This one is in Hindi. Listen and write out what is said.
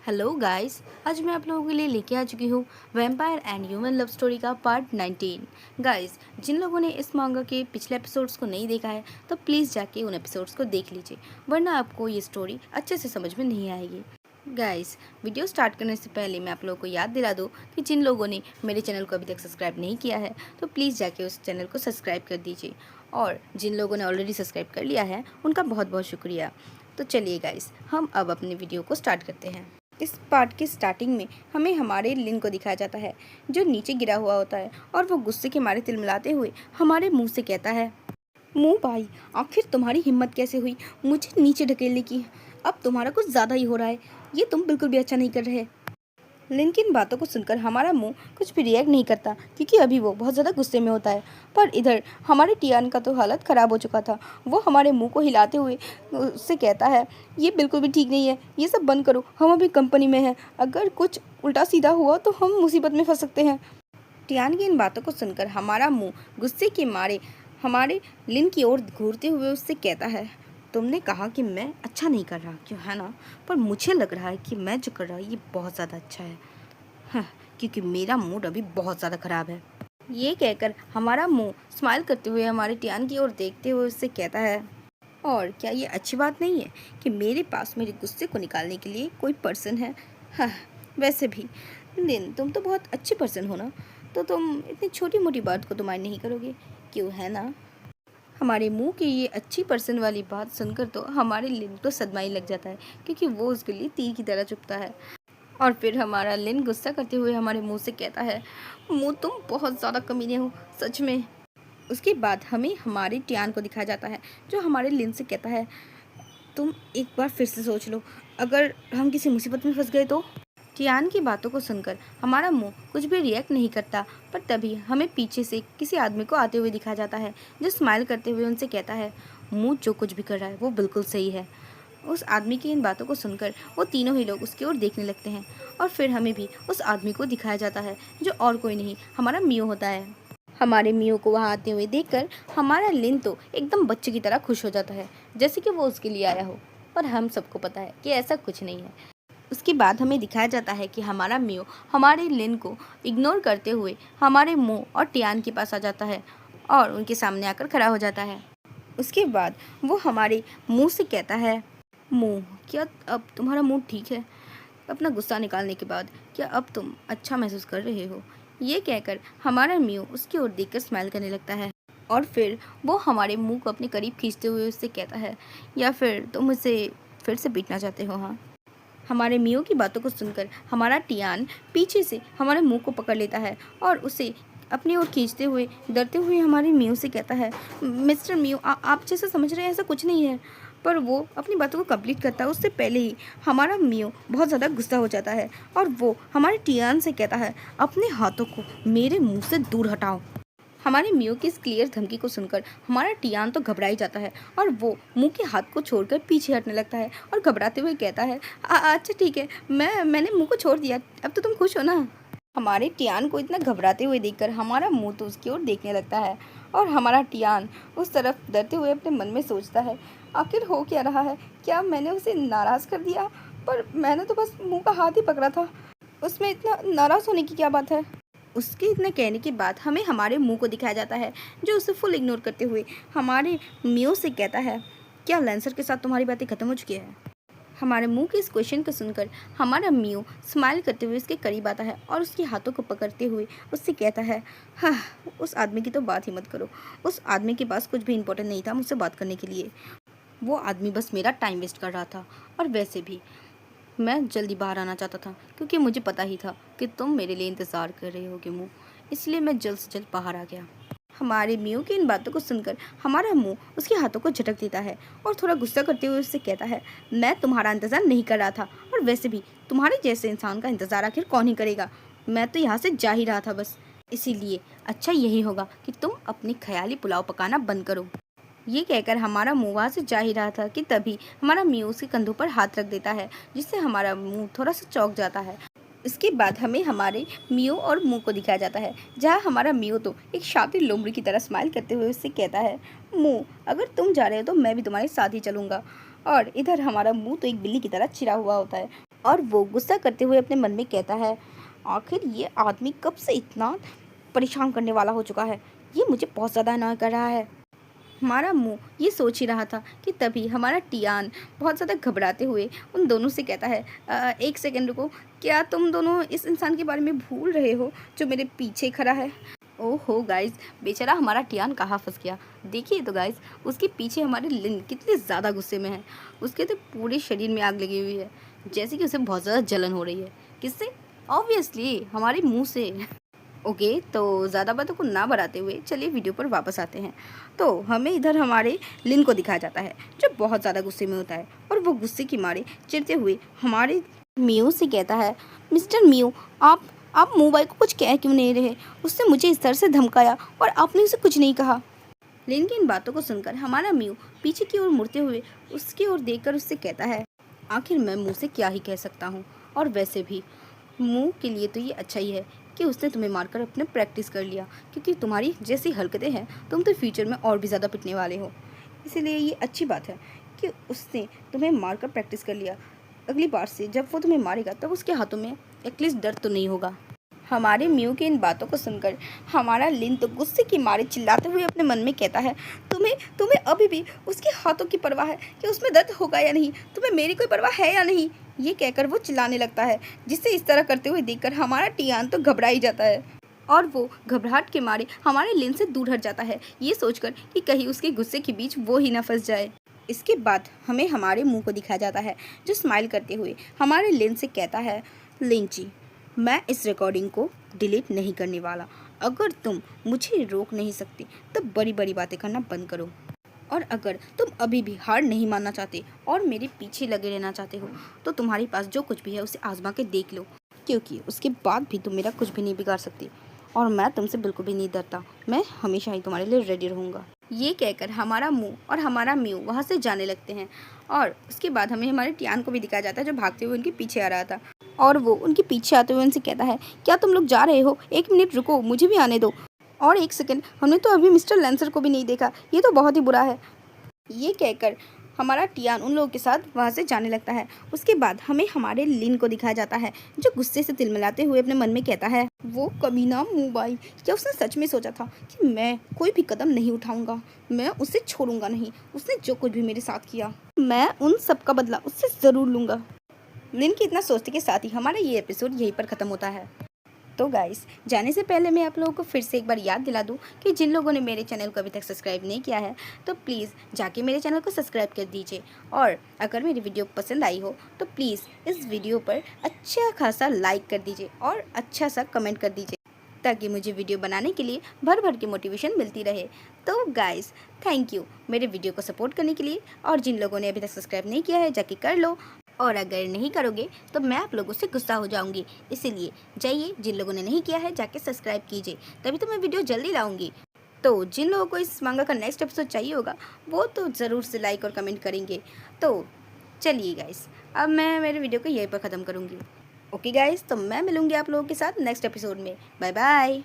हेलो गाइस, आज मैं आप लोगों के लिए लेके आ चुकी हूँ vampire and human love story का पार्ट 19। गाइस, जिन लोगों ने इस मांगा के पिछले एपिसोड्स को नहीं देखा है तो प्लीज़ जाके उन एपिसोड्स को देख लीजिए, वरना आपको ये स्टोरी अच्छे से समझ में नहीं आएगी। गाइस, वीडियो स्टार्ट करने से पहले मैं आप लोगों को याद दिला दूँ कि जिन लोगों ने मेरे चैनल को अभी तक सब्सक्राइब नहीं किया है तो प्लीज़ जाके उस चैनल को सब्सक्राइब कर दीजिए, और जिन लोगों ने ऑलरेडी सब्सक्राइब कर लिया है उनका बहुत बहुत शुक्रिया। तो चलिए गाइस, हम अब अपनी वीडियो को स्टार्ट करते हैं। इस पार्ट की स्टार्टिंग में हमें हमारे लिन को दिखाया जाता है, जो नीचे गिरा हुआ होता है, और वो गुस्से के मारे तिलमिलाते हुए हमारे मुंह से कहता है, मुंह भाई, आखिर तुम्हारी हिम्मत कैसे हुई मुझे नीचे ढकेलने की? अब तुम्हारा कुछ ज़्यादा ही हो रहा है, ये तुम बिल्कुल भी अच्छा नहीं कर रहे। लिन की इन बातों को सुनकर हमारा मुंह कुछ भी रिएक्ट नहीं करता, क्योंकि अभी वो बहुत ज़्यादा गुस्से में होता है। पर इधर हमारे टियान का तो हालत ख़राब हो चुका था। वो हमारे मुंह को हिलाते हुए उससे कहता है, ये बिल्कुल भी ठीक नहीं है, ये सब बंद करो, हम अभी कंपनी में हैं, अगर कुछ उल्टा सीधा हुआ तो हम मुसीबत में फंस सकते हैं। टियान की इन बातों को सुनकर हमारा मुँह गुस्से के मारे हमारे लिन की ओर घूरते हुए उससे कहता है, तुमने कहा कि मैं अच्छा नहीं कर रहा, क्यों है ना? पर मुझे लग रहा है कि मैं जो कर रहा हूँ ये बहुत ज़्यादा अच्छा है। हाँ, क्योंकि मेरा मूड अभी बहुत ज़्यादा ख़राब है। ये कहकर हमारा मुंह स्माइल करते हुए हमारे टियान की ओर देखते हुए उससे कहता है, और क्या ये अच्छी बात नहीं है कि मेरे पास मेरे गुस्से को निकालने के लिए कोई पर्सन है? हाँ, वैसे भी लिन, तुम तो बहुत अच्छी पर्सन हो ना, तो तुम इतनी छोटी मोटी बात को तो माइंड नहीं करोगे, क्यों है ना? हमारे मुंह की ये अच्छी पर्सन वाली बात सुनकर तो हमारे लिन को सदमा ही लग जाता है, क्योंकि वो उसके लिए तीर की तरह चुभता है। और फिर हमारा लिन गुस्सा करते हुए हमारे मुंह से कहता है, मुंह, तुम बहुत ज़्यादा कमीने हो, सच में। उसके बाद हमें हमारे टियान को दिखाया जाता है, जो हमारे लिन से कहता है, तुम एक बार फिर से सोच लो, अगर हम किसी मुसीबत में फंस गए तो? टियान की बातों को सुनकर हमारा मुंह कुछ भी रिएक्ट नहीं करता, पर तभी हमें पीछे से किसी आदमी को आते हुए दिखाया जाता है, जो स्माइल करते हुए उनसे कहता है, मुंह जो कुछ भी कर रहा है वो बिल्कुल सही है। उस आदमी की इन बातों को सुनकर वो तीनों ही लोग उसकी ओर देखने लगते हैं, और फिर हमें भी उस आदमी को दिखाया जाता है, जो और कोई नहीं हमारा मियो होता है। हमारे मियो को वहाँ आते हुए देखकर हमारा लिन तो एकदम बच्चे की तरह खुश हो जाता है, जैसे कि वो उसके लिए आया हो। पर हम सबको पता है कि ऐसा कुछ नहीं है। उसके बाद हमें दिखाया जाता है कि हमारा मियो हमारे लिन को इग्नोर करते हुए हमारे मुंह और टियान के पास आ जाता है, और उनके सामने आकर खड़ा हो जाता है। उसके बाद वो हमारे मुंह से कहता है, मुंह, क्या अब तुम्हारा मूड ठीक है? अपना गुस्सा निकालने के बाद क्या अब तुम अच्छा महसूस कर रहे हो? ये कहकर हमारा मियो उसकी ओर देखकर स्माइल करने लगता है, और फिर वो हमारे मुंह को अपने करीब खींचते हुए उससे कहता है, या फिर तुम उसे फिर से पीटना चाहते हो? हाँ। हमारे मियो की बातों को सुनकर हमारा टियान पीछे से हमारे मुंह को पकड़ लेता है, और उसे अपनी ओर खींचते हुए डरते हुए हमारे मियो से कहता है, मिस्टर मियो, आप जैसा समझ रहे हैं ऐसा कुछ नहीं है। पर वो अपनी बातों को कंप्लीट करता है उससे पहले ही हमारा मियो बहुत ज़्यादा गुस्सा हो जाता है, और वो हमारे टियान से कहता है, अपने हाथों को मेरे मुंह से दूर हटाओ। हमारे मियो की इस क्लियर धमकी को सुनकर हमारा टियान तो घबरा ही जाता है, और वो मुंह के हाथ को छोड़कर पीछे हटने लगता है और घबराते हुए कहता है, अच्छा ठीक है, मैंने मुंह को छोड़ दिया, अब तो तुम खुश हो ना? हमारे टियान को इतना घबराते हुए देखकर हमारा मुंह तो उसकी ओर देखने लगता है, और हमारा टियान उस तरफ डरते हुए अपने मन में सोचता है, आखिर हो क्या रहा है? क्या मैंने उसे नाराज़ कर दिया? पर मैंने तो बस मुंह का हाथ ही पकड़ा था, उसमें इतना नाराज़ होने की क्या बात है? उसके इतने कहने के बाद हमें हमारे मुंह को दिखाया जाता है, जो उसे फुल इग्नोर करते हुए हमारे मियो से कहता है, क्या लेंसर के साथ तुम्हारी बातें ख़त्म हो चुकी है? हमारे मुंह के इस क्वेश्चन को सुनकर हमारा मियो स्माइल करते हुए उसके करीब आता है, और उसके हाथों को पकड़ते हुए उससे कहता है, हाँ, उस आदमी की तो बात ही मत करो। उस आदमी के पास कुछ भी इंपॉर्टेंट नहीं था मुझसे बात करने के लिए। वो आदमी बस मेरा टाइम वेस्ट कर रहा था, और वैसे भी मैं जल्दी बाहर आना चाहता था, क्योंकि मुझे पता ही था कि तुम मेरे लिए इंतज़ार कर रहे होगे मुंह, इसलिए मैं जल्द से जल्द बाहर आ गया। हमारे मियो की इन बातों को सुनकर हमारा मुंह उसके हाथों को झटक देता है, और थोड़ा गुस्सा करते हुए उससे कहता है, मैं तुम्हारा इंतज़ार नहीं कर रहा था, और वैसे भी तुम्हारे जैसे इंसान का इंतज़ार आखिर कौन ही करेगा? मैं तो यहाँ से जा ही रहा था बस, इसीलिए अच्छा यही होगा कि तुम अपनी ख्याली पुलाव पकाना बंद करो। ये कहकर हमारा मुंह वहाँ से जा ही रहा था कि तभी हमारा मियो उसके कंधों पर हाथ रख देता है, जिससे हमारा मुंह थोड़ा सा चौंक जाता है। इसके बाद हमें हमारे मियो और मुंह को दिखाया जाता है, जहाँ हमारा मियो तो एक शातिर लोमड़ी की तरह स्माइल करते हुए उससे कहता है, मुंह, अगर तुम जा रहे हो तो मैं भी तुम्हारे साथ ही चलूँगा। और इधर हमारा मुंह तो एक बिल्ली की तरह चिरा हुआ होता है, और वो गुस्सा करते हुए अपने मन में कहता है, आखिर ये आदमी कब से इतना परेशान करने वाला हो चुका है, ये मुझे बहुत ज़्यादा अनॉय कर रहा है। हमारा मुंह ये सोच ही रहा था कि तभी हमारा टियान बहुत ज़्यादा घबराते हुए उन दोनों से कहता है, एक सेकंड रुको, क्या तुम दोनों इस इंसान के बारे में भूल रहे हो जो मेरे पीछे खड़ा है? ओहो गाइस, बेचारा हमारा टियान कहाँ फंस गया। देखिए तो गाइस, उसके पीछे हमारे लिन कितने ज़्यादा गुस्से में है। उसके तो पूरे शरीर में आग लगी हुई है, जैसे कि उसे बहुत ज़्यादा जलन हो रही है। किससे? ऑब्वियसली हमारे मुंह से। ओके, तो ज़्यादा बातों को ना बढ़ाते हुए चलिए वीडियो पर वापस आते हैं। तो हमें इधर हमारे लिन को दिखाया जाता है जो बहुत ज़्यादा गुस्से में होता है, और वो गुस्से की मारे चिढ़ते हुए हमारे म्यू से कहता है, मिस्टर म्यू, आप मोबाइल को कुछ कह क्यों नहीं रहे? उसने मुझे इस तरह से धमकाया और आपने उसे कुछ नहीं कहा। लिन की इन बातों को सुनकर हमारा म्यू पीछे की ओर मुड़ते हुए उसकी ओर देखकर उससे कहता है, आखिर मैं मुँह से क्या ही कह सकता हूँ, और वैसे भी मुंह के लिए तो ये अच्छा ही है कि उसने तुम्हें मारकर अपने प्रैक्टिस कर लिया, क्योंकि तुम्हारी जैसी हरकतें हैं तुम तो फ्यूचर में और भी ज़्यादा पिटने वाले हो। इसीलिए ये अच्छी बात है कि उसने तुम्हें मारकर प्रैक्टिस कर लिया। अगली बार से जब वो तुम्हें मारेगा तब उसके हाथों में एटलीस्ट डर तो नहीं होगा। हमारे म्यू की इन बातों को सुनकर हमारा लिन तो गुस्से की मारे चिल्लाते हुए अपने मन में कहता है, तुम्हें तुम्हें अभी भी उसके हाथों की परवाह है कि उसमें दर्द होगा या नहीं? तुम्हें मेरी कोई परवाह है या नहीं? ये कहकर वो चिल्लाने लगता है, जिससे इस तरह करते हुए देखकर हमारा टियान तो घबरा ही जाता है, और वो घबराहट के मारे हमारे लिन से दूर हट जाता है, ये सोचकर कि कहीं उसके गुस्से के बीच वो ही न फंस जाए। इसके बाद हमें हमारे मुंह को दिखाया जाता है जो स्माइल करते हुए हमारे लिन से कहता है, लिन जी, मैं इस रिकॉर्डिंग को डिलीट नहीं करने वाला। अगर तुम मुझे रोक नहीं सकते तब बड़ी बड़ी बातें करना बंद करो, और अगर तुम अभी भी हार नहीं मानना चाहते और मेरे पीछे लगे रहना चाहते हो तो तुम्हारे पास जो कुछ भी है उसे आजमा के देख लो, क्योंकि उसके बाद भी तुम मेरा कुछ भी नहीं बिगाड़ सकती, और मैं तुमसे बिल्कुल भी नहीं डरता। मैं हमेशा ही तुम्हारे लिए रेडी रहूँगा। ये कहकर हमारा मुंह और हमारा म्यू वहाँ से जाने लगते हैं, और उसके बाद हमें हमारे टियान को भी दिखाया जाता है जो भागते हुए उनके पीछे आ रहा था, और वो उनके पीछे आते हुए उनसे कहता है, क्या तुम लोग जा रहे हो? एक मिनट रुको, मुझे भी आने दो। और एक सेकंड, हमने तो अभी मिस्टर लेंसर को भी नहीं देखा, ये तो बहुत ही बुरा है। ये कहकर हमारा टियान उन लोगों के साथ वहाँ से जाने लगता है। उसके बाद हमें हमारे लिन को दिखाया जाता है जो गुस्से से तिलमिलाते हुए अपने मन में कहता है, वो कमीना मोबाइल, क्या उसने सच में सोचा था कि मैं कोई भी कदम नहीं उठाऊंगा? मैं उसे छोड़ूंगा नहीं। उसने जो कुछ भी मेरे साथ किया, मैं उन सब का बदला उससे ज़रूर लूँगा। लिन की इतना सोचने के साथ ही हमारा ये एपिसोड यहीं पर ख़त्म होता है। तो गाइस, जाने से पहले मैं आप लोगों को फिर से एक बार याद दिला दूं कि जिन लोगों ने मेरे चैनल को अभी तक सब्सक्राइब नहीं किया है तो प्लीज़ जाके मेरे चैनल को सब्सक्राइब कर दीजिए, और अगर मेरी वीडियो पसंद आई हो तो प्लीज़ इस वीडियो पर अच्छा खासा लाइक कर दीजिए और अच्छा सा कमेंट कर दीजिए, ताकि मुझे वीडियो बनाने के लिए भर भर के मोटिवेशन मिलती रहे। तो गाइस, थैंक यू मेरे वीडियो को सपोर्ट करने के लिए, और जिन लोगों ने अभी तक सब्सक्राइब नहीं किया है जाके कर लो, और अगर नहीं करोगे तो मैं आप लोगों से गुस्सा हो जाऊंगी। इसीलिए जाइए, जिन लोगों ने नहीं किया है जाके सब्सक्राइब कीजिए, तभी तो मैं वीडियो जल्दी लाऊंगी। तो जिन लोगों को इस मांगा का नेक्स्ट एपिसोड चाहिए होगा वो तो ज़रूर से लाइक और कमेंट करेंगे। तो चलिए गाइस, अब मैं मेरे वीडियो को यहीं पर ख़त्म करूँगी। ओके गाइस, तो मैं मिलूँगी आप लोगों के साथ नेक्स्ट एपिसोड में। Bye bye.